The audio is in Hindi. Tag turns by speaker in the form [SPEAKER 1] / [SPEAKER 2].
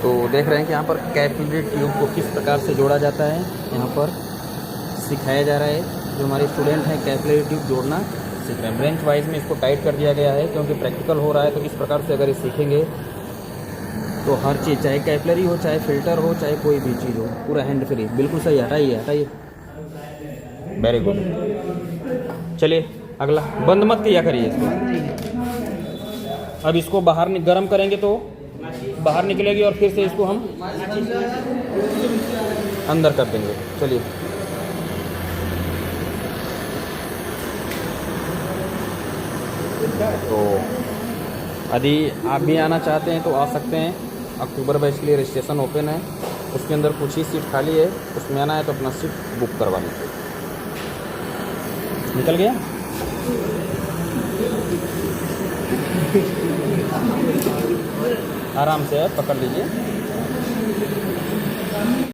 [SPEAKER 1] तो देख रहे हैं कि यहाँ पर कैपिलरी ट्यूब को किस प्रकार से जोड़ा जाता है, यहाँ पर सिखाया जा रहा है। जो हमारे स्टूडेंट हैं कैपिलरी ट्यूब जोड़ना सीख रहे हैं। ब्रांच वाइज में इसको टाइट कर दिया गया है क्योंकि प्रैक्टिकल हो रहा है। तो इस प्रकार से अगर ये सीखेंगे तो हर चीज़, चाहे कैपिलरी हो, चाहे फिल्टर हो, चाहे कोई भी चीज़ हो, पूरा हैंड फ्री। बिल्कुल सही, हटाइए हटाइए, वेरी गुड। चलिए अगला, बंद मत किया करिए इसको। अब इसको बाहर गर्म करेंगे तो बाहर निकलेगी और फिर से इसको हम अंदर कर देंगे। चलिए तो यदि आप भी आना चाहते हैं तो आ सकते हैं। अक्टूबर बैच के लिए रजिस्ट्रेशन ओपन है, उसके अंदर कुछ ही सीट खाली है, उसमें आना है तो अपना सीट बुक करवा लीजिए। निकल गया। आराम से पकड़ लीजिए।